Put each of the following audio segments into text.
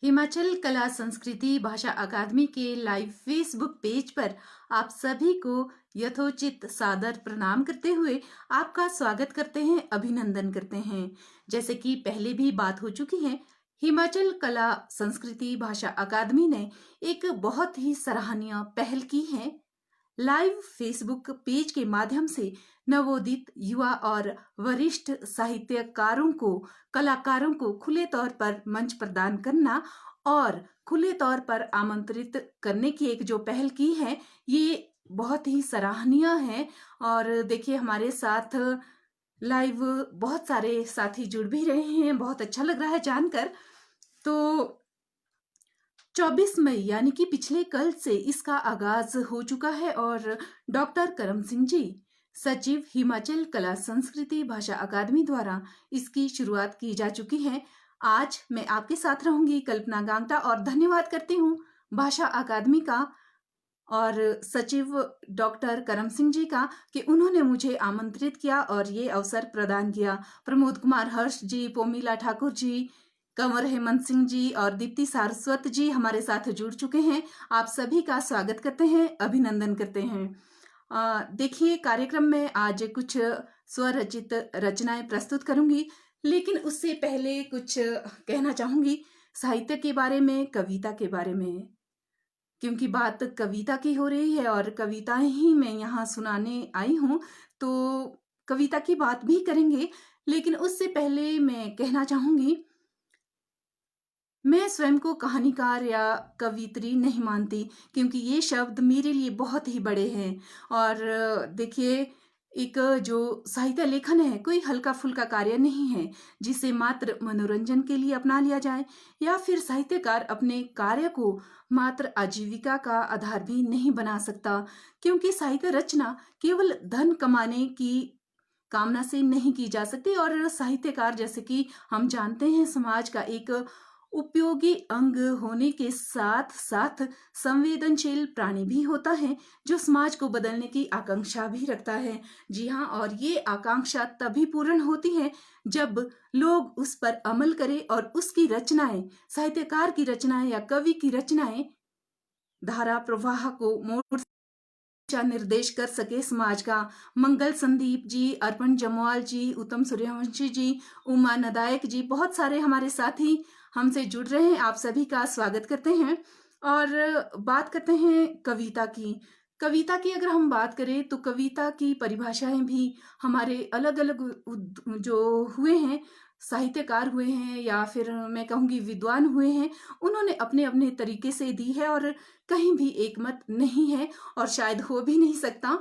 हिमाचल कला संस्कृति भाषा अकादमी के लाइव फेसबुक पेज पर आप सभी को यथोचित सादर प्रणाम करते हुए आपका स्वागत करते हैं, अभिनंदन करते हैं। जैसे कि पहले भी बात हो चुकी है, हिमाचल कला संस्कृति भाषा अकादमी ने एक बहुत ही सराहनीय पहल की है। लाइव फेसबुक पेज के माध्यम से नवोदित युवा और वरिष्ठ साहित्यकारों को कलाकारों को खुले तौर पर मंच प्रदान करना और खुले तौर पर आमंत्रित करने की एक जो पहल की है, ये बहुत ही सराहनीय है। और देखिए, हमारे साथ लाइव बहुत सारे साथी जुड़ भी रहे हैं, बहुत अच्छा लग रहा है जानकर। तो 24 मई यानी कि पिछले कल से इसका आगाज हो चुका है और डॉक्टर करम सिंह जी, सचिव हिमाचल कला संस्कृति भाषा अकादमी द्वारा इसकी शुरुआत की जा चुकी है। आज मैं आपके साथ रहूंगी, कल्पना गांगटा, और धन्यवाद करती हूँ भाषा अकादमी का और सचिव डॉक्टर करम सिंह जी का कि उन्होंने मुझे आमंत्रित किया और ये अवसर प्रदान किया। प्रमोद कुमार हर्ष जी, पोमीला ठाकुर जी, कंवर हेमंत सिंह जी और दीप्ति सारस्वत जी हमारे साथ जुड़ चुके हैं। आप सभी का स्वागत करते हैं, अभिनंदन करते हैं। देखिए, कार्यक्रम में आज कुछ स्वरचित रचनाएं प्रस्तुत करूंगी, लेकिन उससे पहले कुछ कहना चाहूंगी साहित्य के बारे में, कविता के बारे में, क्योंकि बात कविता की हो रही है और कविताएं ही मैं यहाँ सुनाने आई हूँ। तो कविता की बात भी करेंगे, लेकिन उससे पहले मैं कहना चाहूंगी, मैं स्वयं को कहानीकार या कवित्री नहीं मानती, क्योंकि ये शब्द मेरे लिए बहुत ही बड़े हैं। और देखिए, एक जो साहित्य लेखन है कोई हल्का फुल्का कार्य नहीं है जिसे मात्र मनोरंजन के लिए अपना लिया जाए, या फिर साहित्यकार अपने कार्य को मात्र आजीविका का आधार भी नहीं बना सकता, क्योंकि साहित्य रचना केवल धन कमाने की कामना से नहीं की जा सकती। और साहित्यकार, जैसे कि हम जानते हैं, समाज का एक उपयोगी अंग होने के साथ साथ संवेदनशील प्राणी भी होता है, जो समाज को बदलने की आकांक्षा भी रखता है। जी हाँ, और ये आकांक्षा तभी पूर्ण होती है जब लोग उस पर अमल करें और उसकी रचनाएं, साहित्यकार की रचनाएं या कवि की रचनाएं धारा प्रवाह को मोड़ दिशा निर्देश कर सके समाज का। मंगल संदीप जी, अर्पण जमवाल जी, उत्तम सूर्यवंशी जी, उमा नदायक जी, बहुत सारे हमारे साथी हमसे जुड़ रहे हैं। आप सभी का स्वागत करते हैं और बात करते हैं कविता की। कविता की अगर हम बात करें तो कविता की परिभाषाएं भी हमारे अलग अलग जो हुए हैं, साहित्यकार हुए हैं या फिर मैं कहूँगी विद्वान हुए हैं, उन्होंने अपने अपने तरीके से दी है और कहीं भी एक मत नहीं है और शायद हो भी नहीं सकता।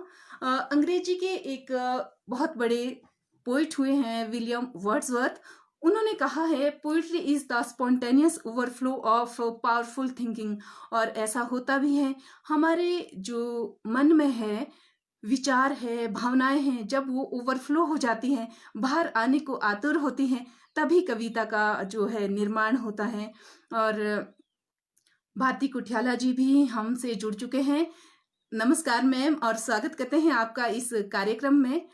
अंग्रेजी के एक बहुत बड़े पोइट हुए हैं विलियम वर्ड्सवर्थ, उन्होंने कहा है, poetry is the spontaneous overflow of powerful thinking. और ऐसा होता भी है, हमारे जो मन में है, विचार है, भावनाएं हैं, जब वो ओवरफ्लो हो जाती हैं, बाहर आने को आतुर होती हैं, तभी कविता का जो है निर्माण होता है। और भारती कुठियाला जी भी हमसे जुड़ चुके हैं। नमस्कार मैम, और स्वागत करते हैं आपका इस कार्यक्रम में।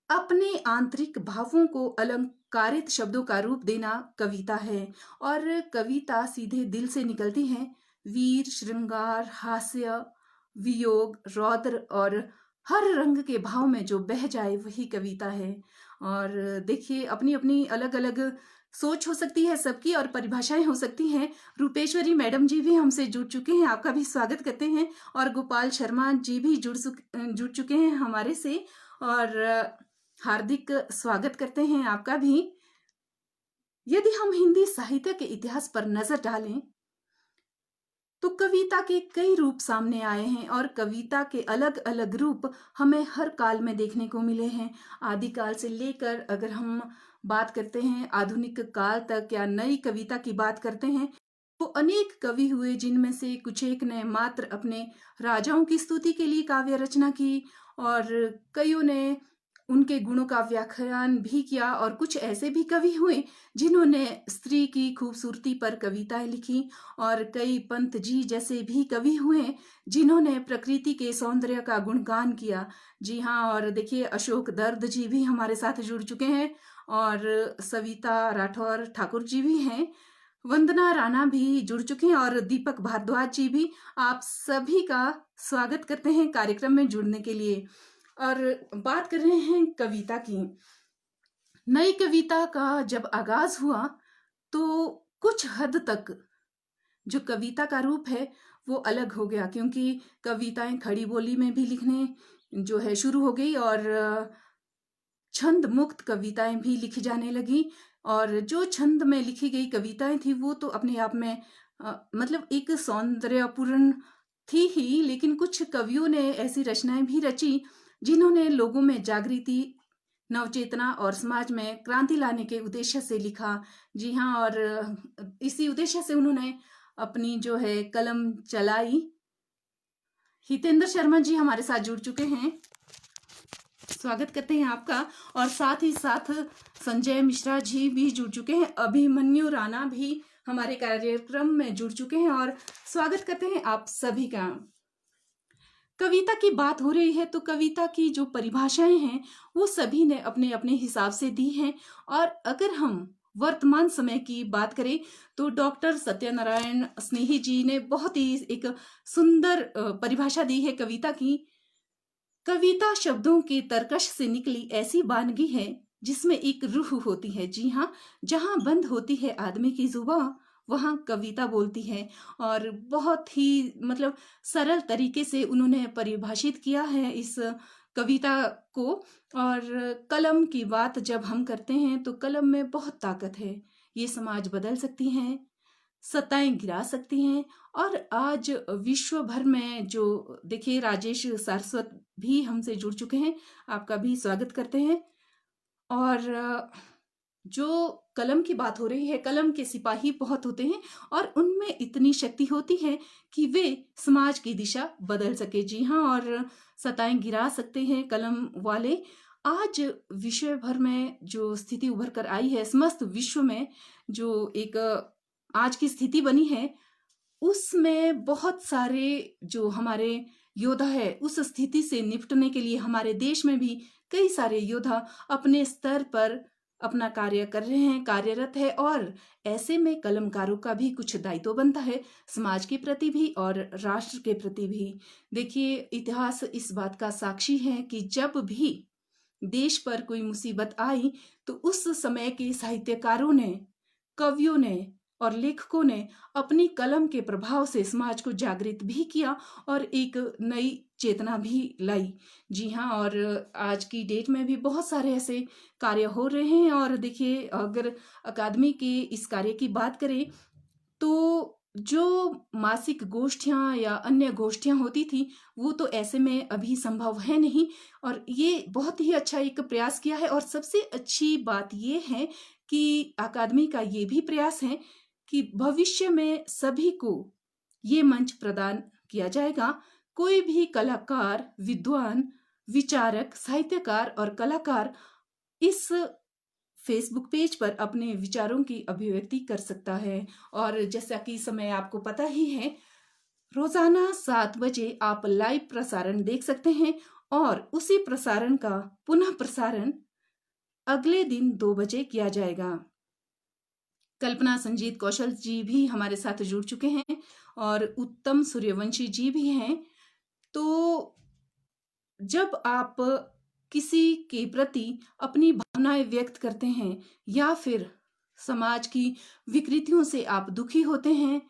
अपने आंतरिक भावों को अलंकारित शब्दों का रूप देना कविता है, और कविता सीधे दिल से निकलती है। वीर, श्रृंगार, हास्य, वियोग, रौद्र और हर रंग के भाव में जो बह जाए वही कविता है। और देखिए, अपनी अपनी अलग अलग सोच हो सकती है सबकी और परिभाषाएं हो सकती हैं। रूपेश्वरी मैडम जी भी हमसे जुड़ चुके हैं, आपका भी स्वागत करते हैं। और गोपाल शर्मा जी भी जुड़ चुके हैं हमारे से, और हार्दिक स्वागत करते हैं आपका भी। यदि हम हिंदी साहित्य के इतिहास पर नजर डालें तो कविता के कई रूप सामने आए हैं और कविता के अलग अलग रूप हमें हर काल में देखने को मिले हैं। आदिकाल से लेकर अगर हम बात करते हैं आधुनिक काल तक या नई कविता की बात करते हैं, तो अनेक कवि हुए, जिनमें से कुछ एक ने मात्र अपने राजाओं की स्तुति के लिए काव्य रचना की और कईयों ने उनके गुणों का व्याख्यान भी किया, और कुछ ऐसे भी कवि हुए जिन्होंने स्त्री की खूबसूरती पर कविताएं लिखी, और कई पंत जी जैसे भी कवि हुए जिन्होंने प्रकृति के सौंदर्य का गुणगान किया। जी हाँ, और देखिए, अशोक दर्द जी भी हमारे साथ जुड़ चुके हैं और सविता राठौर ठाकुर जी भी हैं। वंदना राणा भी जुड़ चुके हैं और दीपक भारद्वाज जी भी। आप सभी का स्वागत करते हैं कार्यक्रम में जुड़ने के लिए। और बात कर रहे हैं कविता की। नई कविता का जब आगाज हुआ तो कुछ हद तक जो कविता का रूप है वो अलग हो गया, क्योंकि कविताएं खड़ी बोली में भी लिखने जो है शुरू हो गई और छंद मुक्त कविताएं भी लिखी जाने लगी। और जो छंद में लिखी गई कविताएं थी वो तो अपने आप में मतलब एक सौंदर्यपूर्ण थी ही, लेकिन कुछ कवियों ने ऐसी रचनाएं भी रची जिन्होंने लोगों में जागृति, नवचेतना और समाज में क्रांति लाने के उद्देश्य से लिखा। जी हाँ, और इसी उद्देश्य से उन्होंने अपनी जो है कलम चलाई। हितेंद्र शर्मा जी हमारे साथ जुड़ चुके हैं, स्वागत करते हैं आपका। और साथ ही साथ संजय मिश्रा जी भी जुड़ चुके हैं, अभिमन्यु राणा भी हमारे कार्यक्रम में जुड़ चुके हैं और स्वागत करते हैं आप सभी का। कविता की बात हो रही है तो कविता की जो परिभाषाएं हैं वो सभी ने अपने अपने हिसाब से दी हैं। और अगर हम वर्तमान समय की बात करें तो डॉक्टर सत्यनारायण स्नेही जी ने बहुत ही एक सुंदर परिभाषा दी है कविता की। कविता शब्दों के तरकश से निकली ऐसी वानगी है जिसमें एक रूह होती है। जी हाँ, जहाँ बंद होती है आदमी की जुबान वहाँ कविता बोलती है। और बहुत ही मतलब सरल तरीके से उन्होंने परिभाषित किया है इस कविता को। और कलम की बात जब हम करते हैं तो कलम में बहुत ताकत है, ये समाज बदल सकती हैं, सत्ताएं गिरा सकती हैं। और आज विश्व भर में जो देखिए राजेश सारस्वत भी हमसे जुड़ चुके हैं, आपका भी स्वागत करते हैं। और जो कलम की बात हो रही है, कलम के सिपाही बहुत होते हैं और उनमें इतनी शक्ति होती है कि वे समाज की दिशा बदल सके। जी हाँ, और सत्ताएं गिरा सकते हैं कलम वाले। आज विश्व भर में जो स्थिति उभर कर आई है, समस्त विश्व में जो एक आज की स्थिति बनी है उसमें बहुत सारे जो हमारे योद्धा है उस स्थिति से निपटने के लिए हमारे देश में भी कई सारे योद्धा अपने स्तर पर अपना कार्य कर रहे हैं, कार्यरत है। और ऐसे में कलमकारों का भी कुछ दायित्व बनता है, समाज के प्रति भी और राष्ट्र के प्रति भी। देखिए इतिहास इस बात का साक्षी है कि जब भी देश पर कोई मुसीबत आई तो उस समय के साहित्यकारों ने, कवियों ने और लेखकों ने अपनी कलम के प्रभाव से समाज को जागृत भी किया और एक नई चेतना भी लाई। जी हाँ, और आज की डेट में भी बहुत सारे ऐसे कार्य हो रहे हैं। और देखिए अगर अकादमी के इस कार्य की बात करें तो जो मासिक गोष्ठियां या अन्य गोष्ठियां होती थी वो तो ऐसे में अभी संभव है नहीं, और ये बहुत ही अच्छा एक प्रयास किया है। और सबसे अच्छी बात ये है कि अकादमी का ये भी प्रयास है कि भविष्य में सभी को ये मंच प्रदान किया जाएगा। कोई भी कलाकार, विद्वान, विचारक, साहित्यकार और कलाकार इस फेसबुक पेज पर अपने विचारों की अभिव्यक्ति कर सकता है। और जैसा कि समय आपको पता ही है, रोजाना 7 बजे आप लाइव प्रसारण देख सकते हैं और उसी प्रसारण का पुनः प्रसारण अगले दिन 2 बजे किया जाएगा। कल्पना संजीत कौशल जी भी हमारे साथ जुड़ चुके हैं और उत्तम सूर्यवंशी जी भी हैं। तो जब आप किसी के प्रति अपनी भावनाएं व्यक्त करते हैं या फिर समाज की विकृतियों से आप दुखी होते हैं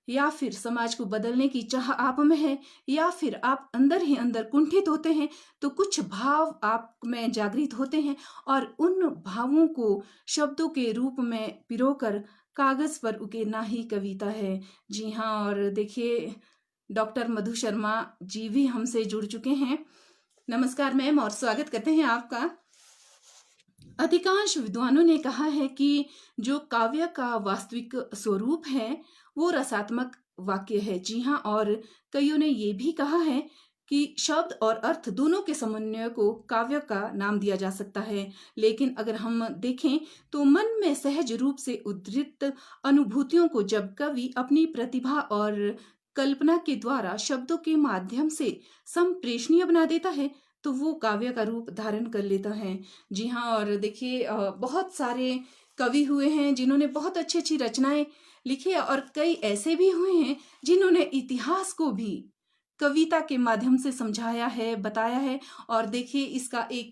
या फिर समाज को बदलने की चाह आप में है या फिर आप अंदर ही अंदर कुंठित होते हैं तो कुछ भाव आप में जागृत होते हैं और उन भावों को शब्दों के रूप में पिरोकर कागज पर उकेरना ही कविता है। जी हाँ, और देखिए डॉक्टर मधु शर्मा जी भी हमसे जुड़ चुके हैं। नमस्कार मैम और स्वागत करते हैं आपका। अधिकांश विद्वानों ने कहा है कि जो काव्य का वास्तविक स्वरूप है वो रसात्मक वाक्य है। जी हाँ, और कईयों ने ये भी कहा है कि शब्द और अर्थ दोनों के समन्वय को काव्य का नाम दिया जा सकता है। लेकिन अगर हम देखें तो मन में सहज रूप से उद्धृत अनुभूतियों को जब कवि अपनी प्रतिभा और कल्पना के द्वारा शब्दों के माध्यम से संप्रेषणीय बना देता है तो वो काव्य का रूप धारण कर लेता है। जी हाँ, और देखिए बहुत सारे कवि हुए हैं जिन्होंने बहुत अच्छी अच्छी रचनाएं लिखी है, और कई ऐसे भी हुए हैं जिन्होंने इतिहास को भी कविता के माध्यम से समझाया है, बताया है। और देखिए, इसका एक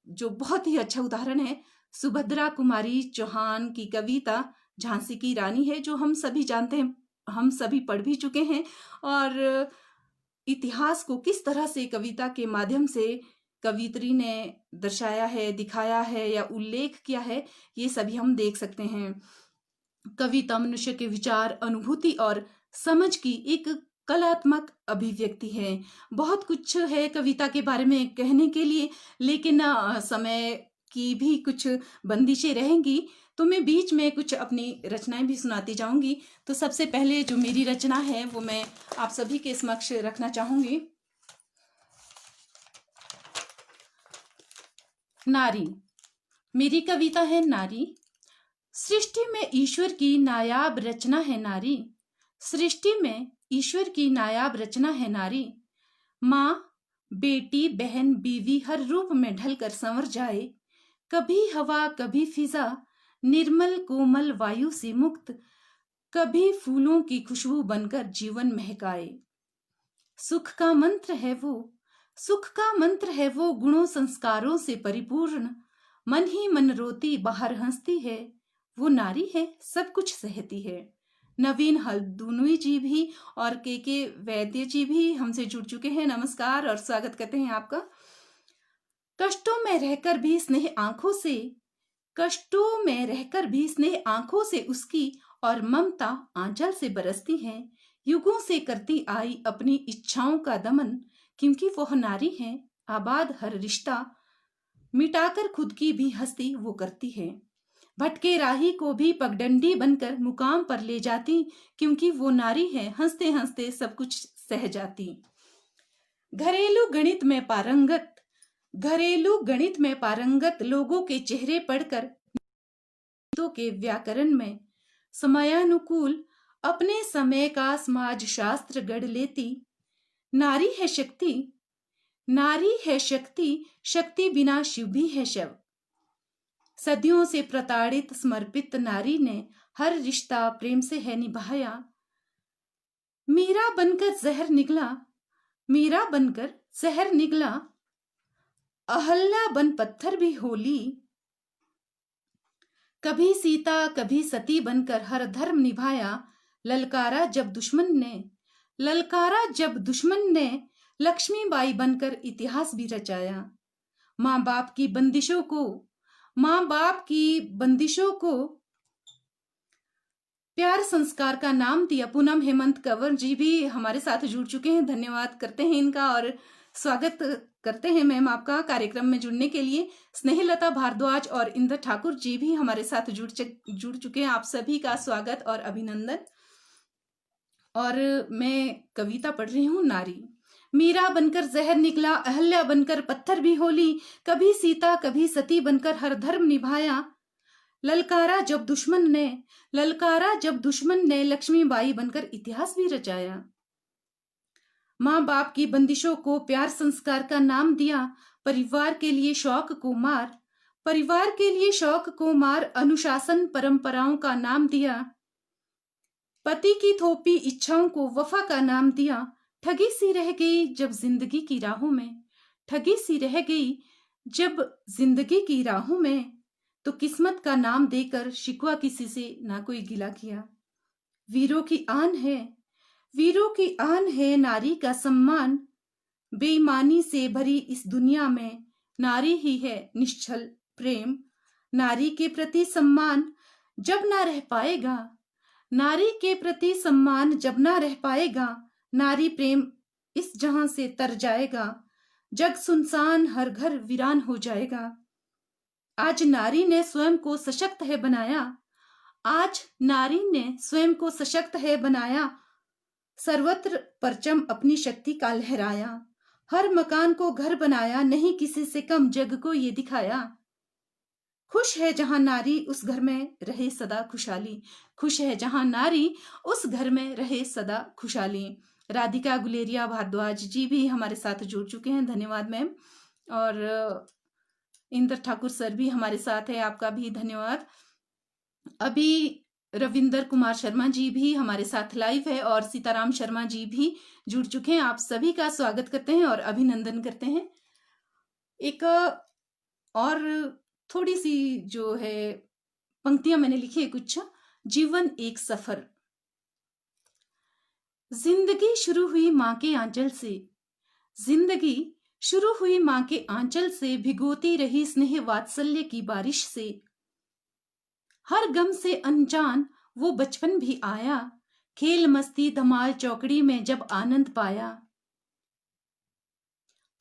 जो बहुत ही अच्छा उदाहरण है, सुभद्रा कुमारी चौहान की कविता झांसी की रानी है, जो हम सभी जानते हैं, हम सभी पढ़ भी चुके हैं। और इतिहास को किस तरह से कविता के माध्यम से कवियत्री ने दर्शाया है, दिखाया है या उल्लेख किया है, ये सभी हम देख सकते हैं। कविता मनुष्य के विचार, अनुभूति और समझ की एक कलात्मक अभिव्यक्ति है। बहुत कुछ है कविता के बारे में कहने के लिए, लेकिन समय की भी कुछ बंदिशें रहेंगी, तो मैं बीच में कुछ अपनी रचनाएं भी सुनाती जाऊंगी। तो सबसे पहले जो मेरी रचना है वो मैं आप सभी के समक्ष रखना चाहूंगी। नारी। मेरी कविता है नारी। सृष्टि में ईश्वर की नायाब रचना है नारी। सृष्टि में ईश्वर की नायाब रचना है नारी। माँ, बेटी, बहन, बीवी हर रूप में ढलकर संवर जाए। कभी हवा, कभी फिजा, निर्मल कोमल वायु से मुक्त, कभी फूलों की खुशबू बनकर जीवन महकाए। सुख का मंत्र है वो, सुख का मंत्र है वो, गुणों संस्कारों से परिपूर्ण। मन ही मन रोती बाहर हंसती है, वो नारी है सब कुछ सहती है। नवीन हल्दुनुई जी भी और के वैद्य जी भी हमसे जुड़ चुके हैं। नमस्कार और स्वागत करते हैं आपका। कष्टों में रहकर भी स्नेह आंखों से, कष्टों में रहकर भी स्नेह आंखों से उसकी, और ममता आंचल से बरसती है। युगों से करती आई अपनी इच्छाओं का दमन, क्योंकि वह नारी है आबाद हर रिश्ता, मिटाकर खुद की भी हस्ती वो करती है। भटके राही को भी पगडंडी बनकर मुकाम पर ले जाती, क्योंकि वो नारी है हंसते हंसते सब कुछ सह जाती। घरेलू गणित में पारंगत, घरेलू गणित में पारंगत लोगों के चेहरे पढ़कर के व्याकरण में समयानुकूल अपने समय का समाज शास्त्र गढ़ लेती। नारी है शक्ति, नारी है शक्ति, शक्ति बिना शिव भी है शव। सदियों से प्रताड़ित समर्पित नारी ने हर रिश्ता प्रेम से है निभाया। मीरा बनकर जहर निकला, मीरा बनकर जहर निकला, अहल्या बन पत्थर भी होली। कभी सीता कभी सती बनकर हर धर्म निभाया। ललकारा जब दुश्मन ने, ललकारा जब दुश्मन ने, लक्ष्मीबाई बनकर इतिहास भी रचाया। माँ बाप की बंदिशों को, माँ बाप की बंदिशों को प्यार संस्कार का नाम दिया। पूनम हेमंत कंवर जी भी हमारे साथ जुड़ चुके हैं, धन्यवाद करते हैं इनका और स्वागत करते हैं मैम आपका कार्यक्रम में जुड़ने के लिए। स्नेहलता भारद्वाज और इंद्र ठाकुर जी भी हमारे साथ जुड़ चुके हैं। आप सभी का स्वागत और अभिनंदन। और मैं कविता पढ़ रही हूँ नारी। मीरा बनकर जहर निकला, अहल्या बनकर पत्थर भी होली। कभी सीता कभी सती बनकर हर धर्म निभाया। ललकारा जब दुश्मन ने, ललकारा जब दुश्मन ने, लक्ष्मीबाई बनकर इतिहास भी रचाया। माँ बाप की बंदिशों को प्यार संस्कार का नाम दिया। परिवार के लिए शौक को मार, परिवार के लिए शौक को मार, अनुशासन परंपराओं का नाम दिया। पति की थोपी इच्छाओं को वफा का नाम दिया। ठगी सी रह गई जब जिंदगी की राहों में, ठगी सी रह गई जब जिंदगी की राहों में, तो किस्मत का नाम देकर शिकवा किसी से ना कोई गिला किया। वीरों की आन है, वीरों की आन है नारी का सम्मान। बेईमानी से भरी इस दुनिया में नारी ही है निश्चल प्रेम। नारी के प्रति सम्मान जब ना रह पाएगा, नारी के प्रति सम्मान जब ना रह पाएगा, नारी प्रेम इस जहां से तर जाएगा। जग सुनसान हर घर वीरान हो जाएगा। आज नारी ने स्वयं को सशक्त है बनाया, आज नारी ने स्वयं को सशक्त है बनाया। सर्वत्र परचम अपनी शक्ति का लहराया। हर मकान को घर बनाया, नहीं किसी से कम जग को ये दिखाया। खुश है जहां नारी उस घर में रहे सदा खुशहाली, खुश है जहां नारी उस घर में रहे सदा खुशहाली। राधिका गुलेरिया भारद्वाज जी भी हमारे साथ जुड़ चुके हैं, धन्यवाद मैम। और इंद्र ठाकुर सर भी हमारे साथ है, आपका भी धन्यवाद। अभी रविंदर कुमार शर्मा जी भी हमारे साथ लाइव है और सीताराम शर्मा जी भी जुड़ चुके हैं। आप सभी का स्वागत करते हैं और अभिनंदन करते हैं। एक और थोड़ी सी जो है पंक्तियां मैंने लिखी है कुछ। जीवन एक सफर। जिंदगी शुरू हुई माँ के आंचल से, जिंदगी शुरू हुई माँ के आंचल से, भिगोती रही स्नेह वात्सल्य की बारिश से। हर गम से अनजान वो बचपन भी आया, खेल मस्ती धमाल चौकड़ी में जब आनंद पाया।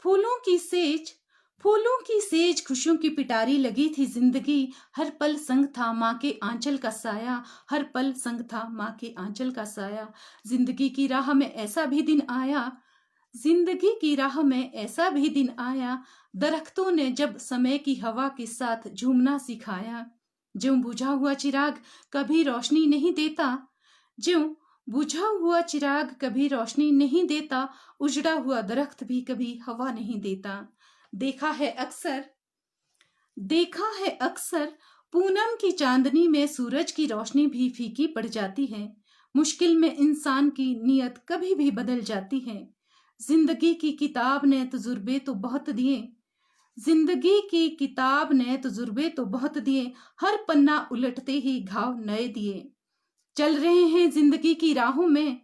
फूलों की सेज, फूलों की सेज खुशियों की पिटारी लगी थी जिंदगी। हर पल संग था माँ के आंचल का साया, हर पल संग था माँ के आंचल का साया। जिंदगी की राह में ऐसा भी दिन आया, जिंदगी की राह में ऐसा भी दिन आया, दरख्तों ने जब समय की हवा के साथ झूमना सिखाया। ज्यों बुझा हुआ चिराग कभी रोशनी नहीं देता, ज्यों बुझा हुआ चिराग कभी रोशनी नहीं देता, उजड़ा हुआ दरख्त भी कभी हवा नहीं देता। देखा है अक्सर, देखा है अक्सर, पूनम की चांदनी में सूरज की रोशनी भी फीकी पड़ जाती है। मुश्किल में इंसान की नीयत कभी भी बदल जाती है। जिंदगी की किताब ने तजुर्बे तो बहुत दिए, जिंदगी की किताब ने तजुर्बे तो बहुत दिए, हर पन्ना उलटते ही घाव नए दिए। चल रहे हैं जिंदगी की राहों में,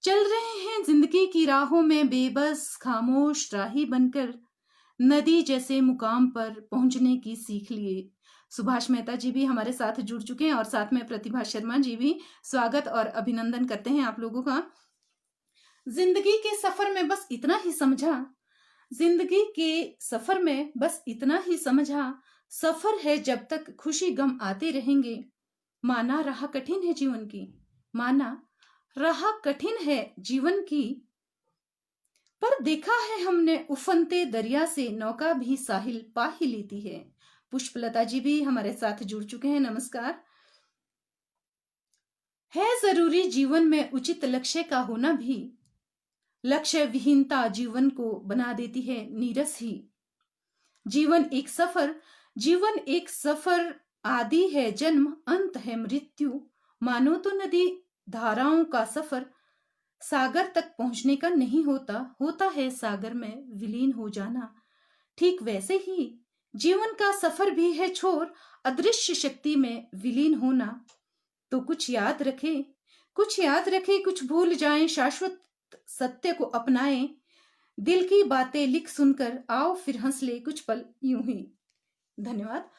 चल रहे हैं जिंदगी की राहों में, बेबस खामोश राही बनकर, नदी जैसे मुकाम पर पहुंचने की सीख लिए। सुभाष मेहता जी भी हमारे साथ जुड़ चुके हैं और साथ में प्रतिभा शर्मा जी भी। स्वागत और अभिनंदन करते हैं आप लोगों का। जिंदगी के सफर में बस इतना ही समझा, जिंदगी के सफर में बस इतना ही समझा, सफर है जब तक खुशी गम आते रहेंगे। माना राह कठिन है जीवन की, माना राह कठिन है जीवन की, पर देखा है हमने उफनते दरिया से नौका भी साहिल पा ही लेती है। पुष्पलता जी भी हमारे साथ जुड़ चुके हैं। नमस्कार। है जरूरी जीवन में उचित लक्ष्य का होना भी, लक्ष्य विहीनता जीवन को बना देती है नीरस ही। जीवन एक सफर, जीवन एक सफर, आदि है जन्म अंत है मृत्यु। मानो तो नदी धाराओं का सफर सागर तक पहुंचने का नहीं होता, होता है सागर में विलीन हो जाना। ठीक वैसे ही जीवन का सफर भी है छोर अदृश्य शक्ति में विलीन होना। तो कुछ याद रखे, कुछ याद रखे, कुछ भूल जाएं, शाश्वत सत्य को अपनाएं। दिल की बातें लिख सुनकर आओ फिर हंस ले कुछ पल यूं ही। धन्यवाद।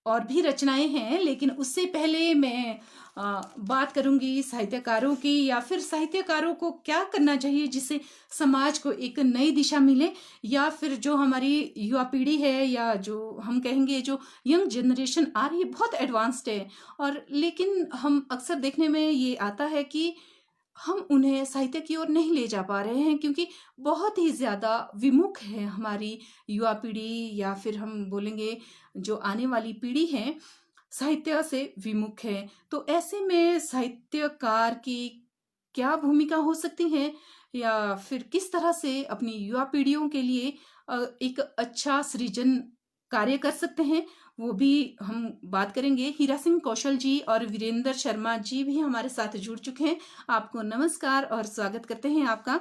और भी रचनाएं हैं, लेकिन उससे पहले मैं बात करूंगी साहित्यकारों की, या फिर साहित्यकारों को क्या करना चाहिए जिससे समाज को एक नई दिशा मिले, या फिर जो हमारी युवा पीढ़ी है, या जो हम कहेंगे जो यंग जनरेशन आ रही है, बहुत एडवांस्ड है। और लेकिन हम अक्सर देखने में ये आता है कि हम उन्हें साहित्य की ओर नहीं ले जा पा रहे हैं, क्योंकि बहुत ही ज्यादा विमुख है हमारी युवा पीढ़ी, या फिर हम बोलेंगे जो आने वाली पीढ़ी है साहित्य से विमुख है। तो ऐसे में साहित्यकार की क्या भूमिका हो सकती है, या फिर किस तरह से अपनी युवा पीढ़ियों के लिए एक अच्छा सृजन कार्य कर सकते हैं, वो भी हम बात करेंगे। हीरा सिंह कौशल जी और वीरेंद्र शर्मा जी भी हमारे साथ जुड़ चुके हैं। आपको नमस्कार और स्वागत करते हैं आपका।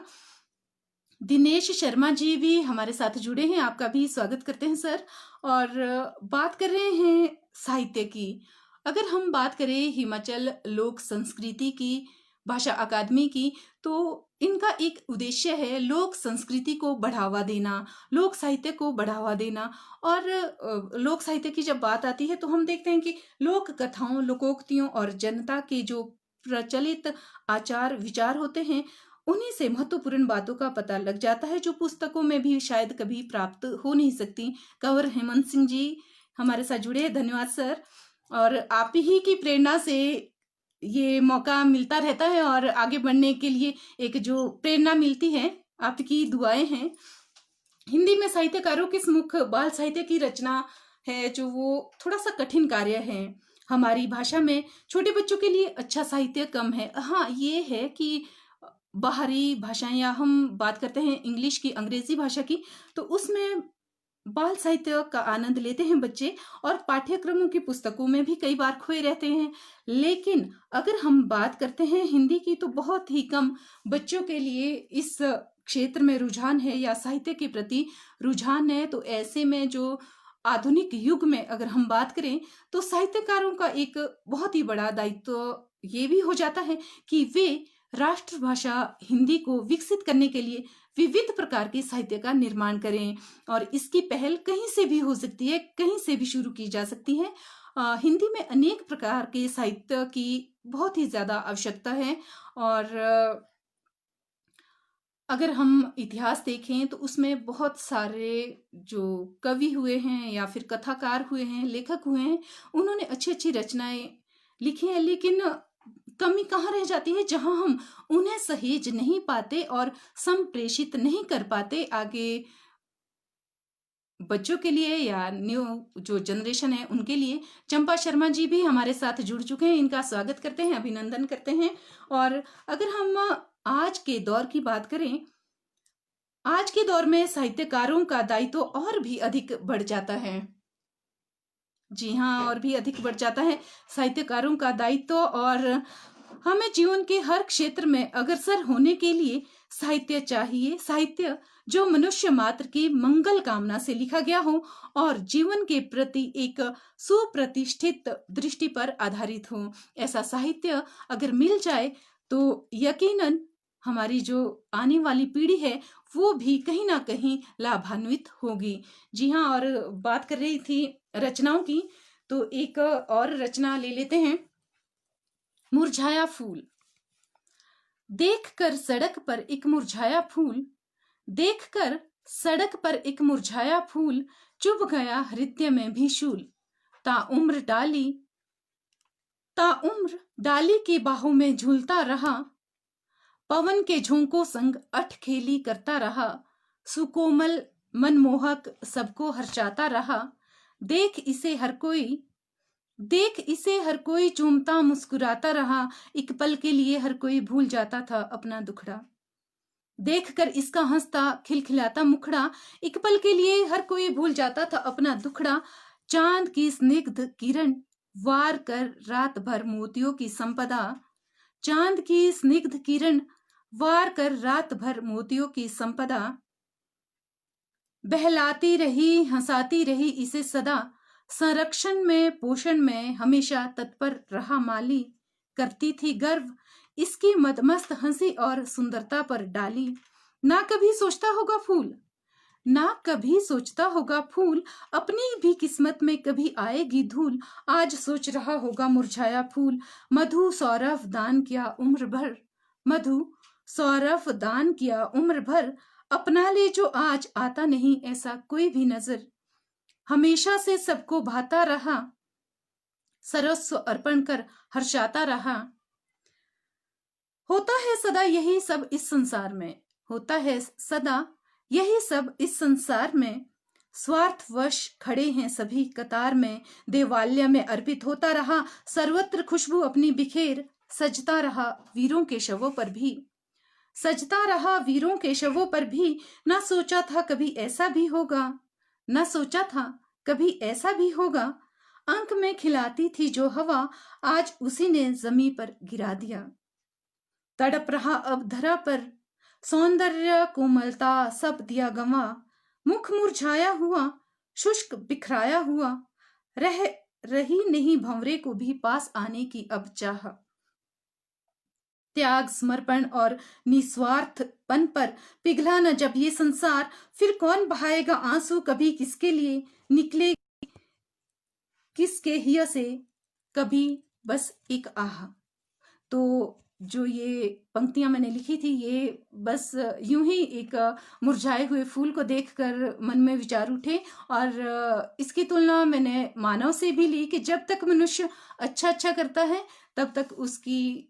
दिनेश शर्मा जी भी हमारे साथ जुड़े हैं, आपका भी स्वागत करते हैं सर। और बात कर रहे हैं साहित्य की। अगर हम बात करें हिमाचल लोक संस्कृति की, भाषा अकादमी की, तो इनका एक उद्देश्य है लोक संस्कृति को बढ़ावा देना, लोक साहित्य को बढ़ावा देना। और लोक साहित्य की जब बात आती है तो हम देखते हैं कि लोक कथाओं, लोकोक्तियों और जनता के जो प्रचलित आचार विचार होते हैं, उन्हीं से महत्वपूर्ण बातों का पता लग जाता है, जो पुस्तकों में भी शायद कभी प्राप्त हो नहीं सकती। कंवर हेमंत सिंह जी हमारे साथ जुड़े हैं, धन्यवाद सर। और आप ही की प्रेरणा से ये मौका मिलता रहता है, और आगे बढ़ने के लिए एक जो प्रेरणा मिलती है, आपकी दुआएं हैं। हिंदी में साहित्यकारों के सम्मुख बाल साहित्य की रचना है, जो वो थोड़ा सा कठिन कार्य है। हमारी भाषा में छोटे बच्चों के लिए अच्छा साहित्य कम है। हाँ, ये है कि बाहरी भाषाएं, या हम बात करते हैं इंग्लिश की, अंग्रेजी भाषा की, तो उसमें बाल साहित्य का आनंद लेते हैं बच्चे और पाठ्यक्रमों की पुस्तकों में भी कई बार खोए रहते हैं। लेकिन अगर हम बात करते हैं हिंदी की, तो बहुत ही कम बच्चों के लिए इस क्षेत्र में रुझान है या साहित्य के प्रति रुझान है। तो ऐसे में जो आधुनिक युग में अगर हम बात करें, तो साहित्यकारों का एक बहुत ही बड़ा दायित्व ये भी हो जाता है कि वे राष्ट्रभाषा हिंदी को विकसित करने के लिए विविध प्रकार के साहित्य का निर्माण करें। और इसकी पहल कहीं से भी हो सकती है, कहीं से भी शुरू की जा सकती है। हिंदी में अनेक प्रकार के साहित्य की बहुत ही ज्यादा आवश्यकता है। और अगर हम इतिहास देखें तो उसमें बहुत सारे जो कवि हुए हैं या फिर कथाकार हुए हैं, लेखक हुए हैं, उन्होंने अच्छी अच्छी रचनाएं लिखी हैं। लेकिन कमी कहाँ रह जाती है, जहां हम उन्हें सहेज नहीं पाते और संप्रेषित नहीं कर पाते आगे बच्चों के लिए या न्यू जो जनरेशन है उनके लिए। चंपा शर्मा जी भी हमारे साथ जुड़ चुके हैं, इनका स्वागत करते हैं, अभिनंदन करते हैं। और अगर हम आज के दौर की बात करें, आज के दौर में साहित्यकारों का दायित्व और भी अधिक बढ़ जाता है। जी हाँ, और भी अधिक बढ़ जाता है साहित्यकारों का दायित्व। और हमें जीवन के हर क्षेत्र में अग्रसर होने के लिए साहित्य चाहिए। साहित्य जो मनुष्य मात्र की मंगल कामना से लिखा गया हो और जीवन के प्रति एक सुप्रतिष्ठित दृष्टि पर आधारित हो। ऐसा साहित्य अगर मिल जाए तो यकीनन हमारी जो आने वाली पीढ़ी है वो भी कहीं ना कहीं लाभान्वित होगी। जी हाँ, और बात कर रही थी रचनाओं की, तो एक और रचना ले लेते हैं, मुरझाया फूल। देखकर सड़क पर एक मुरझाया फूल, देखकर सड़क पर एक मुरझाया फूल, चुभ गया हृदय में भी शूल। ताउम्र डाली की बाहों में झूलता रहा, पवन के झोंकों संग अठखेली करता रहा। सुकोमल मनमोहक सबको हर्षाता रहा, देख इसे हर कोई चूमता मुस्कुराता रहा। एक पल के लिए हर कोई भूल जाता था अपना दुखड़ा। देखकर इसका हंसता खिलखिलाता मुखड़ा, एक पल के लिए हर कोई भूल जाता था अपना दुखड़ा। चांद की स्निग्ध किरण वार कर रात भर मोतियों की संपदा, चांद की स्निग्ध किरण वार कर रात भर मोतियों की संपदा। बहलाती रही हंसाती रही इसे सदा, संरक्षण में पोषण में हमेशा तत्पर रहा माली। करती थी गर्व इसकी मदमस्त हंसी और सुंदरता पर डाली। ना कभी सोचता होगा फूल, ना कभी सोचता होगा फूल, अपनी भी किस्मत में कभी आएगी धूल। आज सोच रहा होगा मुरझाया फूल। मधु सौरभ दान किया उम्र भर, मधु सौरभ दान किया उम्र भर, अपना ले जो आज आता नहीं ऐसा कोई भी नजर। हमेशा से सबको भाता रहा, सर्वस्व अर्पण कर हर्षाता रहा। होता है सदा यही सब इस संसार में, होता है सदा यही सब इस संसार में। स्वार्थवश खड़े हैं सभी कतार में, देवालय में अर्पित होता रहा सर्वत्र खुशबू अपनी बिखेर। सजता रहा वीरों के शवों पर भी, सजता रहा वीरों के शवों पर भी। ना सोचा था कभी ऐसा भी होगा, ना सोचा था कभी ऐसा भी होगा। अंक में खिलाती थी जो हवा, आज उसी ने जमी पर गिरा दिया। तड़प रहा अब धरा पर, सौंदर्य कोमलता सब दिया गंवा। मुख मुरझाया हुआ, शुष्क बिखराया हुआ, रह रही नहीं भंवरे को भी पास आने की अब चाह। त्याग समर्पण और निस्वार्थपन पर पिघला न जब ये संसार, फिर कौन बहाएगा आंसू कभी किसके लिए, निकले किसके हिया से कभी बस एक आह। तो जो ये पंक्तियां मैंने लिखी थी, ये बस यूं ही एक मुरझाए हुए फूल को देखकर मन में विचार उठे। और इसकी तुलना मैंने मानव से भी ली कि जब तक मनुष्य अच्छा करता है तब तक उसकी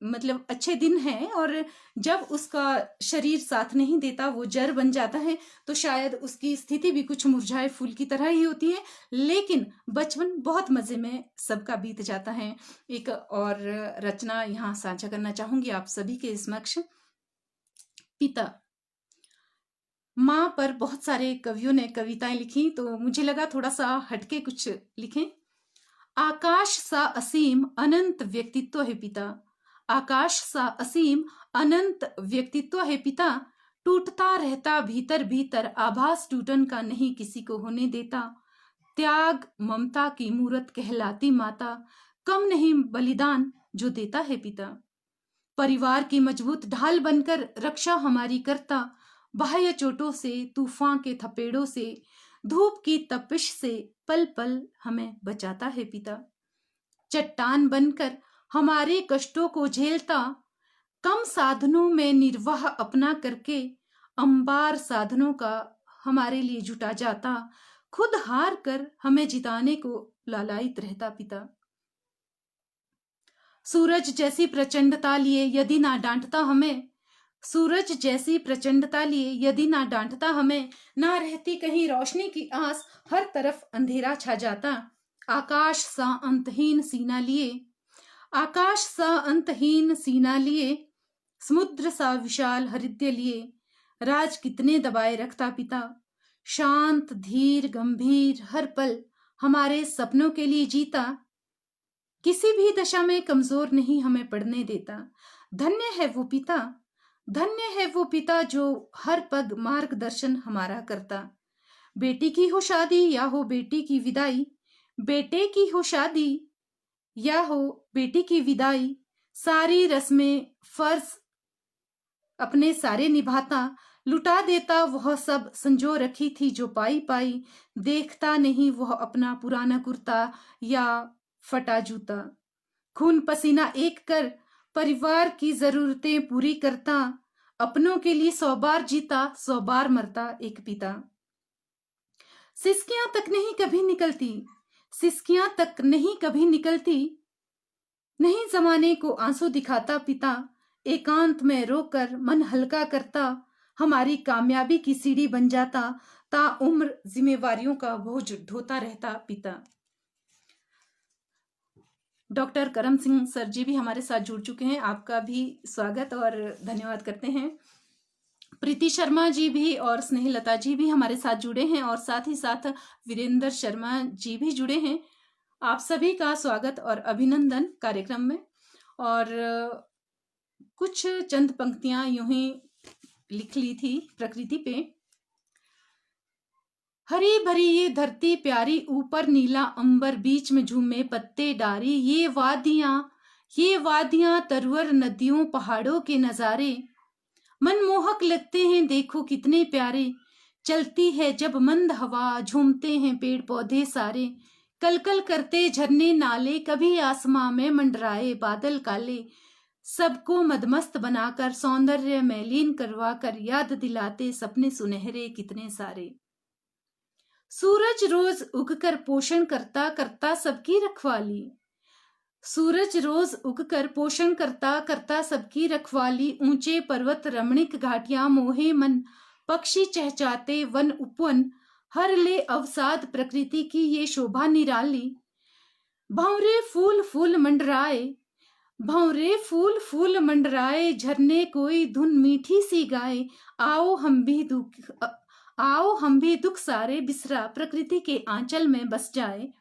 मतलब अच्छे दिन हैं, और जब उसका शरीर साथ नहीं देता, वो जड़ बन जाता है, तो शायद उसकी स्थिति भी कुछ मुरझाए फूल की तरह ही होती है। लेकिन बचपन बहुत मजे में सबका बीत जाता है। एक और रचना यहाँ साझा करना चाहूंगी आप सभी के समक्ष। पिता माँ पर बहुत सारे कवियों ने कविताएं लिखी, तो मुझे लगा थोड़ा सा हटके कुछ लिखें। आकाश सा असीम अनंत व्यक्तित्व है पिता, आकाश सा असीम अनंत व्यक्तित्व है पिता, टूटता रहता भीतर भीतर, आभास टूटन का नहीं किसी को होने देता, त्याग ममता की मूरत कहलाती माता, कम नहीं बलिदान जो देता है पिता, परिवार की मजबूत ढाल बनकर रक्षा हमारी करता, बाह्य चोटों से तूफान के थपेड़ों से, धूप की तपिश से पल पल हमें बचाता है पिता, चट्टान बनकर हमारे कष्टों को झेलता, कम साधनों में निर्वाह अपना करके, अंबार साधनों का हमारे लिए जुटा जाता, खुद हार कर हमें जिताने को लालायित रहता पिता, सूरज जैसी प्रचंडता लिए यदि ना डांटता हमें, सूरज जैसी प्रचंडता लिए यदि ना डांटता हमें, ना रहती कहीं रोशनी की आस, हर तरफ अंधेरा छा जाता, आकाश सा अंतहीन सीना लिए, आकाश सा अंतहीन सीना लिए, समुद्र सा विशाल हृदय लिए, राज कितने दबाए रखता पिता, शांत धीर गंभीर हर पल हमारे सपनों के लिए जीता, किसी भी दशा में कमजोर नहीं हमें पड़ने देता, धन्य है वो पिता, धन्य है वो पिता जो हर पग मार्गदर्शन हमारा करता, बेटी की हो शादी या हो बेटी की विदाई, बेटे की हो शादी या हो बेटी की विदाई, सारी रस्में फर्ज अपने सारे निभाता, लुटा देता वह सब संजो रखी थी जो पाई पाई, देखता नहीं वह अपना पुराना कुर्ता या फटा जूता, खून पसीना एक कर परिवार की जरूरतें पूरी करता, अपनों के लिए 100 बार जीता 100 बार मरता एक पिता, सिसकियां तक नहीं कभी निकलती, सिसकियां तक नहीं कभी निकलती, नहीं जमाने को आंसू दिखाता पिता, एकांत में रोकर मन हल्का करता, हमारी कामयाबी की सीढ़ी बन जाता, ता उम्र जिम्मेवारियों का बोझ ढोता रहता पिता। डॉक्टर करम सिंह सर जी भी हमारे साथ जुड़ चुके हैं, आपका भी स्वागत और धन्यवाद करते हैं। प्रीति शर्मा जी भी और स्नेहलता जी भी हमारे साथ जुड़े हैं और साथ ही साथ वीरेंद्र शर्मा जी भी जुड़े हैं। आप सभी का स्वागत और अभिनंदन कार्यक्रम में। और कुछ चंद पंक्तियां यूं ही लिख ली थी प्रकृति पे। हरी भरी ये धरती प्यारी, ऊपर नीला अंबर, बीच में झूमे पत्ते डारी, ये वादियां तरवर नदियों पहाड़ों के नजारे, मनमोहक लगते हैं देखो कितने प्यारे, चलती है जब मंद हवा, झूमते हैं पेड़ पौधे सारे, कलकल करते झरने नाले, कभी आसमां में मंडराए बादल काले, सबको मदमस्त बनाकर सौंदर्य में लीन करवा कर याद दिलाते सपने सुनहरे कितने सारे, सूरज रोज उगकर पोषण करता करता सबकी रखवाली, सूरज रोज उगकर पोषण करता करता सबकी रखवाली, ऊंचे पर्वत रमणीक घाटियां मोहे मन, पक्षी चहचाते वन उपवन, हर ले अवसाद प्रकृति की ये शोभा निराली, भंवरे फूल फूल मंडराए, भंवरे फूल फूल मंडराए, झरने कोई धुन मीठी सी गाए, आओ हम भी दुख सारे बिसरा प्रकृति के आंचल में बस जाए,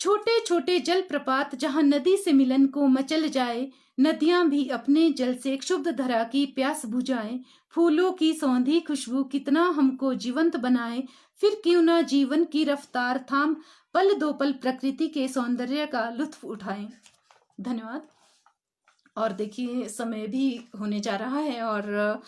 छोटे छोटे जल प्रपात जहां नदी से मिलन को मचल जाए, नदियां भी अपने जल से क्षुब्ध धरा की प्यास बुझाए, फूलों की सौंधी खुशबू कितना हमको जीवंत बनाए, फिर क्यों ना जीवन की रफ्तार थाम पल दो पल प्रकृति के सौंदर्य का लुत्फ उठाएं। धन्यवाद। और देखिए समय भी होने जा रहा है और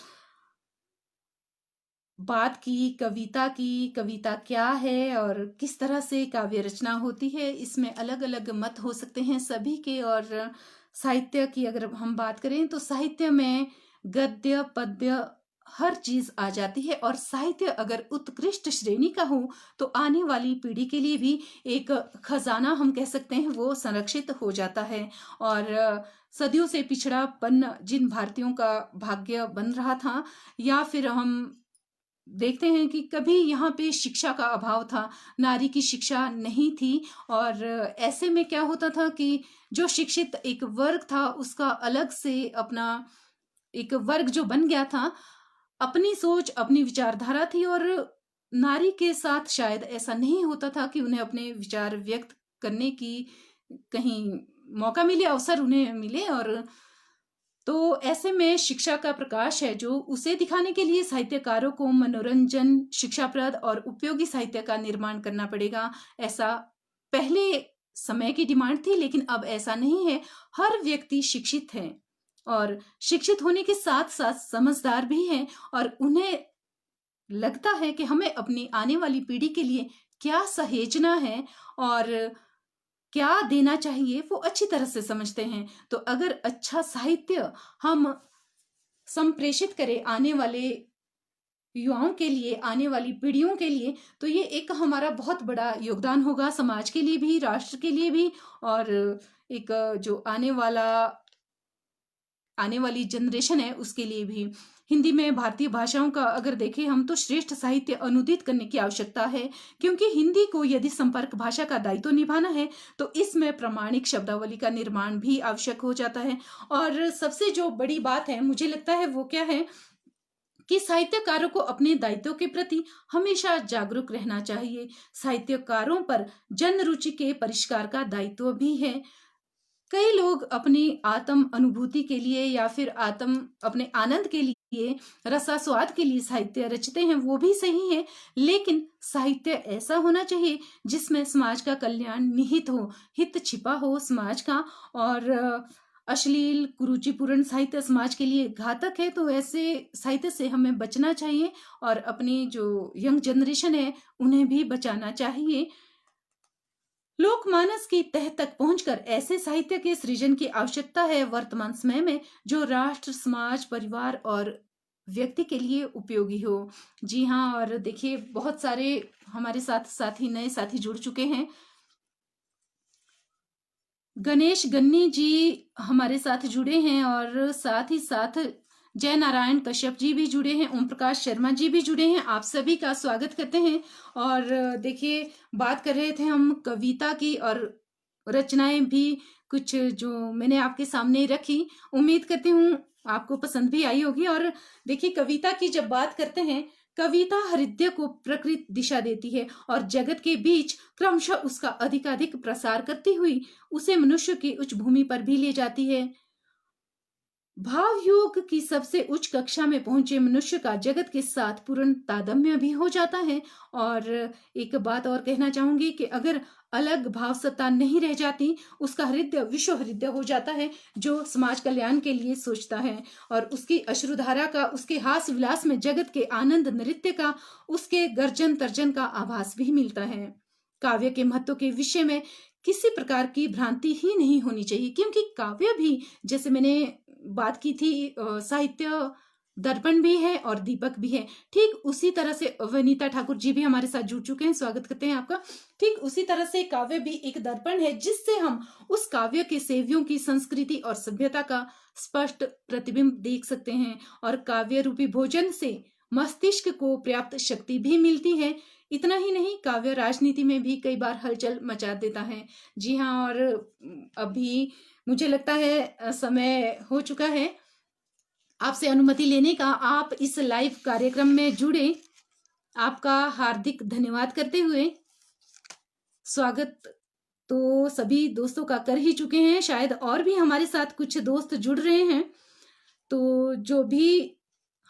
बात की कविता क्या है और किस तरह से काव्य रचना होती है, इसमें अलग अलग मत हो सकते हैं सभी के। और साहित्य की अगर हम बात करें तो साहित्य में गद्य पद्य हर चीज आ जाती है, और साहित्य अगर उत्कृष्ट श्रेणी का हो तो आने वाली पीढ़ी के लिए भी एक खजाना हम कह सकते हैं वो संरक्षित हो जाता है। और सदियों से पिछड़ापन जिन भारतीयों का भाग्य बन रहा था, या फिर हम देखते हैं कि कभी यहाँ पे शिक्षा का अभाव था, नारी की शिक्षा नहीं थी, और ऐसे में क्या होता था कि जो शिक्षित एक वर्ग था उसका अलग से अपना एक वर्ग जो बन गया था, अपनी सोच, अपनी विचारधारा थी और नारी के साथ शायद ऐसा नहीं होता था कि उन्हें अपने विचार व्यक्त करने की कहीं मौका मिले, अवसर उन्हें मिले। और तो ऐसे में शिक्षा का प्रकाश है जो उसे दिखाने के लिए साहित्यकारों को मनोरंजन, शिक्षाप्रद और उपयोगी साहित्य का निर्माण करना पड़ेगा। ऐसा पहले समय की डिमांड थी, लेकिन अब ऐसा नहीं है। हर व्यक्ति शिक्षित है और शिक्षित होने के साथ साथ समझदार भी हैं और उन्हें लगता है कि हमें अपनी आने वाली पीढ़ी के लिए क्या सहेजना है और क्या देना चाहिए, वो अच्छी तरह से समझते हैं। तो अगर अच्छा साहित्य हम संप्रेषित करें आने वाले युवाओं के लिए, आने वाली पीढ़ियों के लिए, तो ये एक हमारा बहुत बड़ा योगदान होगा, समाज के लिए भी, राष्ट्र के लिए भी, और एक जो आने वाली जनरेशन है उसके लिए भी। हिंदी में भारतीय भाषाओं का अगर देखें हम, तो श्रेष्ठ साहित्य अनुदित करने की आवश्यकता है, क्योंकि हिंदी को यदि संपर्क भाषा का दायित्व निभाना है तो इसमें प्रमाणिक शब्दावली का निर्माण भी आवश्यक हो जाता है। और सबसे जो बड़ी बात है मुझे लगता है वो क्या है कि साहित्यकारों को अपने दायित्व के प्रति हमेशा जागरूक रहना चाहिए। साहित्यकारों पर जन रुचि के परिष्कार का दायित्व भी है। कई लोग अपनी आत्म अनुभूति के लिए या फिर अपने आनंद के लिए, रसास्वाद के लिए साहित्य रचते हैं, वो भी सही है, लेकिन साहित्य ऐसा होना चाहिए जिसमें समाज का कल्याण निहित हो, हित छिपा हो समाज का। और अश्लील, कुरुचिपूर्ण साहित्य समाज के लिए घातक है, तो ऐसे साहित्य से हमें बचना चाहिए और अपनी जो यंग जनरेशन है उन्हें भी बचाना चाहिए। लोकमानस की तह तक पहुंचकर ऐसे साहित्य के सृजन की आवश्यकता है वर्तमान समय में, जो राष्ट्र, समाज, परिवार और व्यक्ति के लिए उपयोगी हो। जी हाँ, और देखिए बहुत सारे हमारे साथ साथी, नए साथी जुड़ चुके हैं। गणेश गन्नी जी हमारे साथ जुड़े हैं और साथ ही साथ जय नारायण कश्यप जी भी जुड़े हैं, ओम प्रकाश शर्मा जी भी जुड़े हैं। आप सभी का स्वागत करते हैं। और देखिए, बात कर रहे थे हम कविता की, और रचनाएं भी कुछ जो मैंने आपके सामने रखी, उम्मीद करती हूँ आपको पसंद भी आई होगी। और देखिए, कविता की जब बात करते हैं, कविता हृदय को प्रकृत दिशा देती है और जगत के बीच क्रमशः उसका अधिकाधिक प्रसार करती हुई उसे मनुष्य की उच्च भूमि पर भी ले जाती है। भाव योग की सबसे उच्च कक्षा में पहुंचे मनुष्य का जगत के साथ पूर्ण तादात्म्य भी हो जाता है। और एक बात और कहना चाहूंगी कि अगर अलग भाव सत्ता नहीं रह जाती, उसका हृदय विश्व हृदय हो जाता है, जो समाज कल्याण के लिए सोचता है। और उसकी अश्रुधारा का, उसके हास्य विलास में जगत के आनंद नृत्य का, उसके गर्जन तर्जन का आभास भी मिलता है। काव्य के महत्व के विषय में किसी प्रकार की भ्रांति ही नहीं होनी चाहिए, क्योंकि काव्य भी, जैसे मैंने बात की थी, साहित्य दर्पण भी है और दीपक भी है। ठीक उसी तरह से वनीता ठाकुर जी भी हमारे साथ जुड़ चुके हैं, स्वागत करते हैं आपका। ठीक उसी तरह से काव्य भी एक दर्पण है, जिससे हम उस काव्य के सेवियों की संस्कृति और सभ्यता का स्पष्ट प्रतिबिंब देख सकते हैं। और काव्य रूपी भोजन से मस्तिष्क को पर्याप्त शक्ति भी मिलती है। इतना ही नहीं, काव्य राजनीति में भी कई बार हलचल मचा देता है। जी हाँ, और अभी मुझे लगता है समय हो चुका है आपसे अनुमति लेने का। आप इस लाइव कार्यक्रम में जुड़े, आपका हार्दिक धन्यवाद करते हुए स्वागत तो सभी दोस्तों का कर ही चुके हैं, शायद और भी हमारे साथ कुछ दोस्त जुड़ रहे हैं। तो जो भी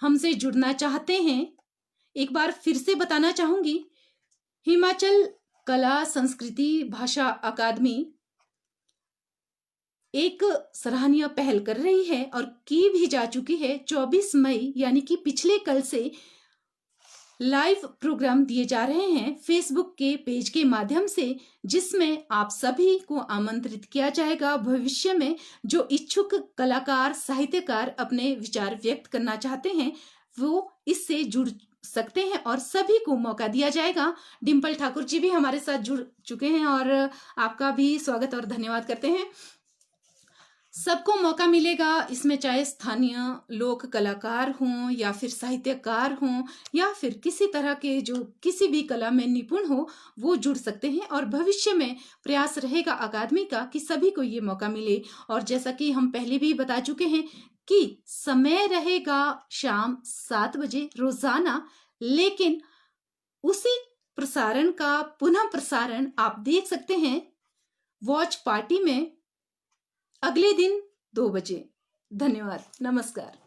हमसे जुड़ना चाहते हैं, एक बार फिर से बताना चाहूंगी, हिमाचल कला संस्कृति भाषा अकादमी एक सराहनीय पहल कर रही है और की भी जा चुकी है। 24 मई यानी कि पिछले कल से लाइव प्रोग्राम दिए जा रहे हैं फेसबुक के पेज के माध्यम से, जिसमें आप सभी को आमंत्रित किया जाएगा। भविष्य में जो इच्छुक कलाकार, साहित्यकार अपने विचार व्यक्त करना चाहते हैं, वो इससे जुड़ सकते हैं और सभी को मौका दिया जाएगा। डिम्पल ठाकुर जी भी हमारे साथ जुड़ चुके हैं और आपका भी स्वागत और धन्यवाद करते हैं। सबको मौका मिलेगा इसमें, चाहे स्थानीय लोक कलाकार हों या फिर साहित्यकार हों या फिर किसी तरह के जो किसी भी कला में निपुण हो, वो जुड़ सकते हैं। और भविष्य में प्रयास रहेगा अकादमी का कि सभी को ये मौका मिले। और जैसा कि हम पहले भी बता चुके हैं कि समय रहेगा शाम 7 बजे रोजाना, लेकिन उसी प्रसारण का पुनः प्रसारण आप देख सकते हैं वॉच पार्टी में अगले दिन 2 बजे। धन्यवाद, नमस्कार।